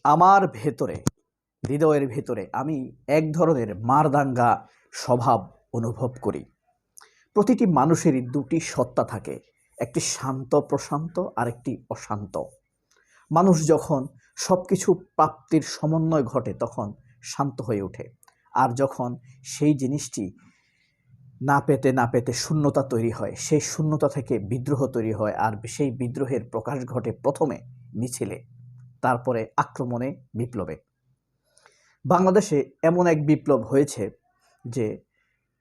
আমার ভেতরে, হৃদয়ের ভেতরে আমি এক ধরনের মারদাঙ্গা স্বভাব অনুভব করি। প্রতিটি মানুষেরই দুটি সত্তা থাকে, একটি শান্ত প্রশান্ত আর একটি অশান্ত। মানুষ যখন সব কিছু প্রাপ্তির সমন্বয় ঘটে তখন শান্ত হয়ে ওঠে, আর যখন সেই জিনিসটি না পেতে না পেতে শূন্যতা তৈরি হয়, সেই শূন্যতা থেকে বিদ্রোহ তৈরি হয়, আর সেই বিদ্রোহের প্রকাশ ঘটে প্রথমে মিছিলে, তারপরে আক্রমণে, বিপ্লবে। বাংলাদেশে এমন এক বিপ্লব হয়েছে যে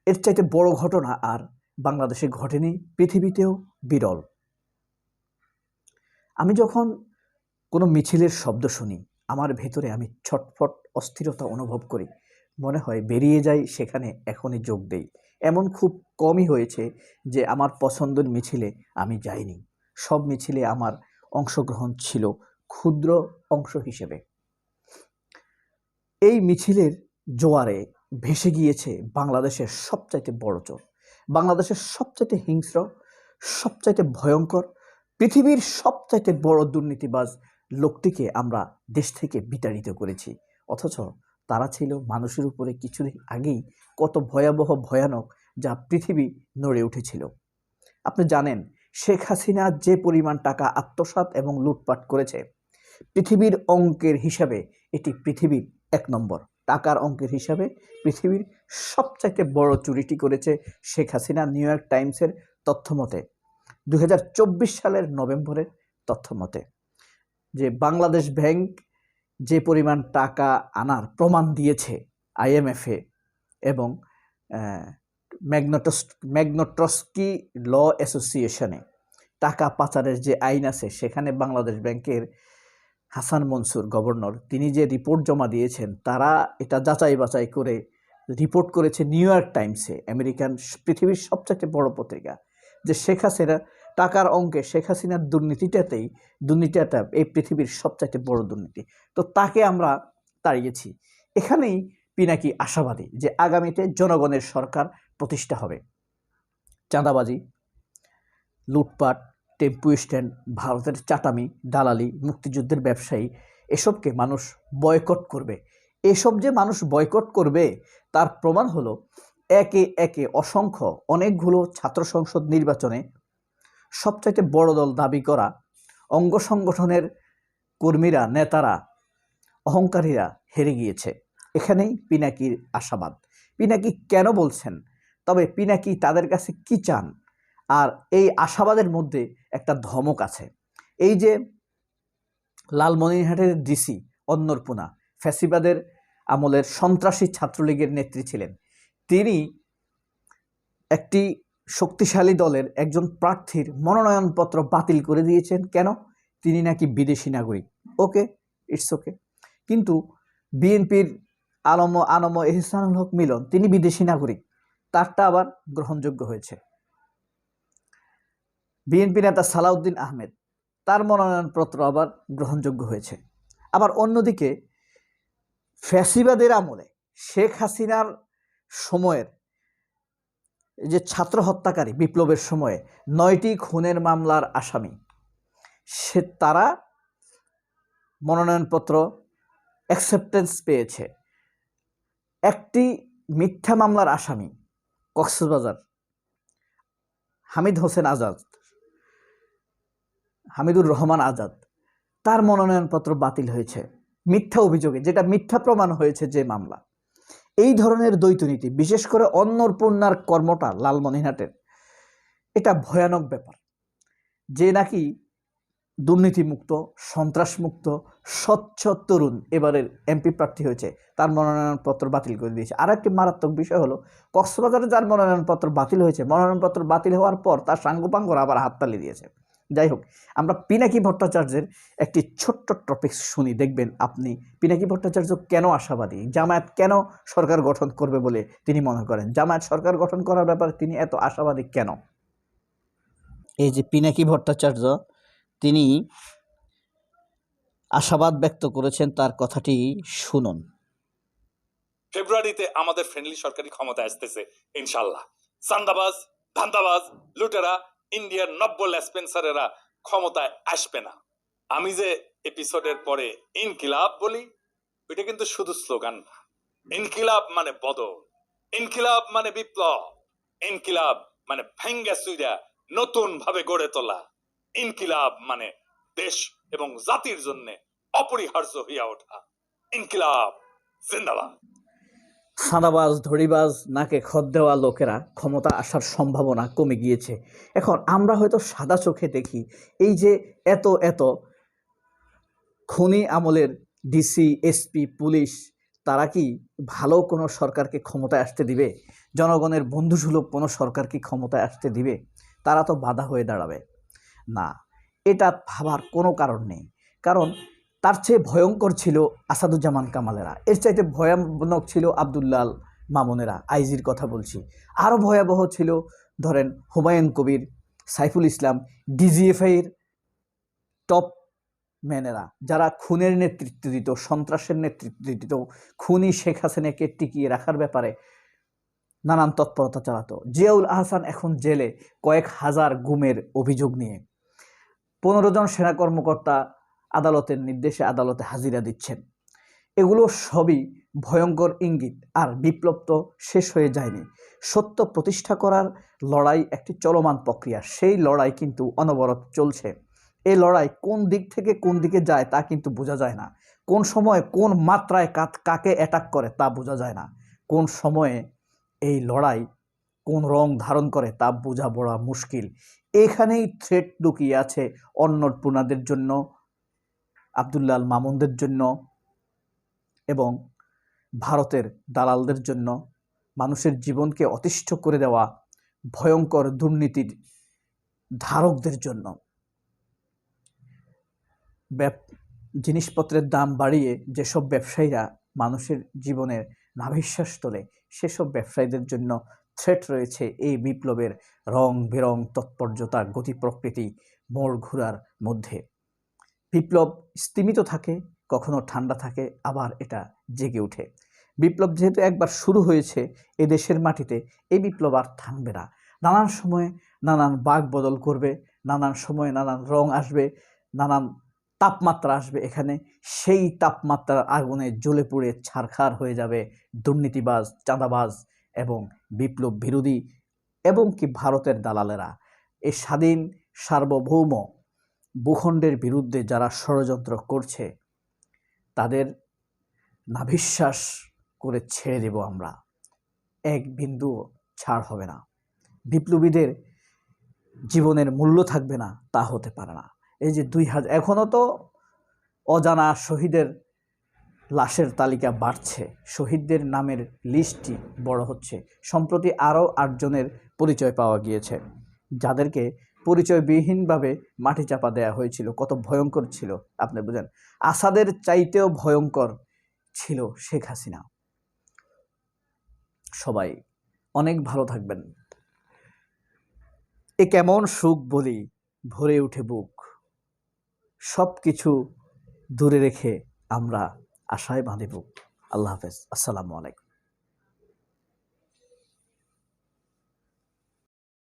এর চাইতে বড় ঘটনা আর বাংলাদেশে ঘটেনি, পৃথিবীতেও বিরল। আমি যখন কোনো মিছিলের শব্দ শুনি আমার ভেতরে আমি ছটফট অস্থিরতা অনুভব করি, মনে হয় বেরিয়ে যাই, সেখানে এখনই যোগ দেই। এমন খুব কমই হয়েছে যে আমার পছন্দের মিছিলে আমি যাইনি। সব মিছিলে আমার অংশগ্রহণ ছিল ক্ষুদ্র অংশ হিসেবে। এই মিছিলের জোয়ারে ভেসে গিয়েছে বাংলাদেশের সবচাইতে বড় চোর, বাংলাদেশের সবচাইতে হিংস্র, সবচাইতে ভয়ঙ্কর, পৃথিবীর সবচাইতে বড় দুর্নীতিবাজ লোকটিকে আমরা দেশ থেকে বিতাড়িত করেছি। অথচ তারা ছিল মানুষের উপরে কিছুদিন আগেই কত ভয়াবহ ভয়ানক, যা পৃথিবী নড়ে উঠেছিল। আপনি জানেন শেখ হাসিনা যে পরিমাণ টাকা আত্মসাৎ এবং লুটপাট করেছে, পৃথিবীর অঙ্কের হিসাবে এটি পৃথিবীর এক নম্বর। টাকার অঙ্কের হিসাবে পৃথিবীর সবচাইতে বড় চুরিটি করেছে শেখ হাসিনা, নিউ ইয়র্ক টাইমসের তথ্য মতে, 2024 সালের নভেম্বরের তথ্য মতে। যে বাংলাদেশ ব্যাংক যে পরিমাণ টাকা আনার প্রমাণ দিয়েছে IMF-এ এবং ম্যাগনোটস্কি ল অ্যাসোসিয়েশনে, টাকা পাচারের যে আইন আছে সেখানে বাংলাদেশ ব্যাংকের হাসান মনসুর গভর্নর, তিনি যে রিপোর্ট জমা দিয়েছেন, তারা এটা যাচাই বাছাই করে রিপোর্ট করেছে নিউ ইয়র্ক টাইমসে, আমেরিকান পৃথিবীর সবচেয়ে বড় পত্রিকা, যে শেখ হাসিনা টাকার অঙ্কে, শেখ হাসিনার দুর্নীতিটা এই পৃথিবীর সবচাইতে বড় দুর্নীতি। তো তাকে আমরা তাড়িয়েছি। এখানেই পিনাকি আশাবাদী যে আগামীতে জনগণের সরকার প্রতিষ্ঠা হবে। চাঁদাবাজি, লুটপাট, টেম্পু স্ট্যান্ড, ভারতের চাটামি, দালালি, মুক্তিযুদ্ধের ব্যবসায়ী, এসবকে মানুষ বয়কট করবে। এসব যে মানুষ বয়কট করবে তার প্রমাণ হলো একে একে অনেকগুলো ছাত্র সংসদ নির্বাচনে সবচাইতে বড় দল দাবি করা অঙ্গ সংগঠনের কর্মীরা, নেতারা, অহংকারীরা হেরে গিয়েছে। এখানেই পিনাকির আশাবাদ। পিনাকি কেন বলছেন, তবে পিনাকি তাদের কাছে কি চান, আর এই আশাবাদের মধ্যে একটা ধমক আছে। এই যে লালমনিরহাটের ডিসি অন্নপূর্ণা, ফ্যাসিবাদের আমলের সন্ত্রাসী ছাত্রলীগের নেত্রী ছিলেন, তিনি একটি শক্তিশালী দলের একজন প্রার্থীর মনোনয়নপত্র বাতিল করে দিয়েছেন। কেন? তিনি নাকি বিদেশি নাগরিক। ওকে, ইটস ওকে। কিন্তু বিএনপির আনম এহসানুল হক মিলন, তিনি বিদেশি নাগরিক, তারটা আবার গ্রহণযোগ্য হয়েছে। বিএনপি নেতা সালাউদ্দিন আহমেদ, তার মনোনয়নপত্র আবার গ্রহণযোগ্য হয়েছে। আবার অন্যদিকে ফ্যাসিবাদের আমলে শেখ হাসিনার সময়ের যে ছাত্র হত্যাকারী, বিপ্লবের সময়ে 9টি খুনের মামলার আসামি, তারা মনোনয়নপত্র অ্যাকসেপ্টেন্স পেয়েছে। একটি মিথ্যা মামলার আসামি, কক্সবাজার হামিদুর রহমান আজাদ, তার মনোনয়নপত্র বাতিল হয়েছে মিথ্যা অভিযোগে, যেটা মিথ্যা প্রমাণ হয়েছে যে মামলা। এই ধরনের দ্বৈতনীতি, বিশেষ করে অন্নপূর্ণার কর্মটা লালমনিরহাটের, এটা ভয়ানক ব্যাপার। যে নাকি দুর্নীতিমুক্ত, সন্ত্রাসমুক্ত, স্বচ্ছ তরুণ এবারের এমপি প্রার্থী হয়েছে, তার মনোনয়নপত্র বাতিল করে দিয়েছে। আর একটি মারাত্মক বিষয় হলো, কক্সবাজারে যার মনোনয়নপত্র বাতিল হয়েছে, মনোনয়নপত্র বাতিল হওয়ার পর তার সাঙ্গপাঙ্গরা আবার হাততালি দিয়েছে। যাই হোক, আমরা পিনাকি ভট্টাচার্যের একটি ছোট্ট টপিক শুনি, দেখবেন আপনি পিনাকি ভট্টাচার্য কেন আশাবাদী, জামায়াত কেন সরকার গঠন করবে বলে তিনি মনে করেন, জামায়াত সরকার গঠন করার ব্যাপারে তিনি এত আশাবাদী কেন। এই যে পিনাকি ভট্টাচার্য, তিনি আশাবাদ ব্যক্ত করেছেন, তার কথাটি শুনুন। ফেব্রুয়ারিতে আমাদের ফ্রেন্ডলি সরকারি ক্ষমতা আসতেছে ইনশাল্লাহ। চান্দাবাজ, ধান্দাবাজ, লুটেরা, ইন্ডিয়ার নব্য লেসপেন্সারেরা ক্ষমতায় আসবে না। আমি যে এপিসোডের পরে ইনকিলাব বলি, এটা কিন্তু শুধু স্লোগান না। ইনকিলাব মানে বদল, ইনকিলাব মানে বিপ্লব, ইনকিলাব মানে ভেঙ্গা চুইরা নতুন ভাবে গড়ে তোলা, ইনকিলাব মানে দেশ এবং জাতির জন্য অপরিহার্য হইয়া ওঠা। ইনকিলাব জিন্দাবাদ। সাদাবাজ ধড়িবাজ নাকে খত দেওয়া লোকেরা ক্ষমতা আসার সম্ভাবনা কমে গিয়েছে। এখন আমরা হয়তো সাদা চোখে দেখি এই যে এত এত খনি আমলের ডিসি, এসপি, পুলিশ, তারা কি ভালো কোনো সরকারকে ক্ষমতায় আসতে দিবে? জনগণের বন্ধুসুলভ কোনো সরকার কি ক্ষমতায় আসতে দিবে? তারা তো বাধা হয়ে দাঁড়াবে না। এটা ভাবার কোনো কারণ নেই, কারণ তার চেয়ে ভয়ঙ্কর ছিল আসাদুজ্জামান কামালেরা, এর চাইতে ভয়ানক ছিল আব্দুল্লাহ আল মামুনেরা, আইজির কথা বলছি। আরও ভয়াবহ ছিল ধরেন হুমায়ুন কবির, সাইফুল ইসলাম, ডিজিএফআইয়ের টপ ম্যানেরা, যারা খুনের নেতৃত্ব দিত, সন্ত্রাসের নেতৃত্ব দিত, খুনি শেখ হাসিনাকে টিকিয়ে রাখার ব্যাপারে নানান তৎপরতা চালাতো। জিয়াউল আহসান এখন জেলে কয়েক হাজার গুমের অভিযোগ নিয়ে। 15 জন সেনা কর্মকর্তা আদালতের নির্দেশে আদালতে হাজিরা দিচ্ছেন। এগুলো সবই ভয়ঙ্কর ইঙ্গিত। আর বিপ্লব তো শেষ হয়ে যায়নি। সত্য প্রতিষ্ঠা করার লড়াই একটি চলমান প্রক্রিয়া, সেই লড়াই কিন্তু অনবরত চলছে। এই লড়াই কোন দিক থেকে কোন দিকে যায় তা কিন্তু বোঝা যায় না। কোন সময় কোন মাত্রায় কাকে অ্যাটাক করে তা বোঝা যায় না। কোন সময়ে এই লড়াই কোন রং ধারণ করে তা বোঝা বড় মুশকিল। এখানেই থ্রেট লুকিয়ে আছে অন্নপূর্ণাদের জন্য, আব্দুল্লাহ আল মামুনদের জন্য এবং ভারতের দালালদের জন্য, মানুষের জীবনকে অতিষ্ঠ করে দেওয়া ভয়ঙ্কর দুর্নীতির ধারকদের জন্য। জিনিসপত্রের দাম বাড়িয়ে যেসব ব্যবসায়ীরা মানুষের জীবনের নাভিশ্বাস তোলে, সেসব ব্যবসায়ীদের জন্য থ্রেট রয়েছে এই বিপ্লবের রং বেরং তৎপর্যতা, গতি প্রকৃতি মোড় ঘোরার মধ্যে। বিপ্লব স্তিমিত থাকে, কখনো ঠান্ডা থাকে, আবার এটা জেগে ওঠে। বিপ্লব যেহেতু একবার শুরু হয়েছে এ দেশের মাটিতে, এই বিপ্লব আর থামবে না। নানান সময়ে নানান বাক বদল করবে, নানান সময়ে নানান রং আসবে, নানান তাপমাত্রা আসবে এখানে। সেই তাপমাত্রার আগুনে জ্বলে পুড়ে ছারখার হয়ে যাবে দুর্নীতিবাজ, চাঁদাবাজ এবং বিপ্লব বিরোধী এবং কি ভারতের দালালেরা। এই স্বাধীন সার্বভৌম ভূখণ্ডের বিরুদ্ধে যারা ষড়যন্ত্র করছে তাদের নাভিশ্বাস করে ছেড়ে দেব আমরা, এক বিন্দু ছাড় হবে না। বিপ্লবীদের জীবনের মূল্য থাকবে না তা হতে পারে না। এই যে 2000, এখনও তো অজানা শহীদের লাশের তালিকা বাড়ছে, শহীদদের নামের লিস্টটি বড় হচ্ছে। সম্প্রতি আরও 8 জনের পরিচয় পাওয়া গিয়েছে, যাদেরকে পরিচয়বিহীনভাবে মাটি চাপা দেওয়া হয়েছিল। কত ভয়ঙ্কর ছিল আপনি বুঝেন। আসাদের চাইতেও ভয়ঙ্কর ছিল শেখ হাসিনা। সবাই অনেক ভালো থাকবেন। এ কেমন সুখ বলি ভরে উঠে বুক, সব কিছু দূরে রেখে আমরা আশায় বাঁধে বুক। আল্লাহ হাফেজ, আসসালামু আলাইকুম।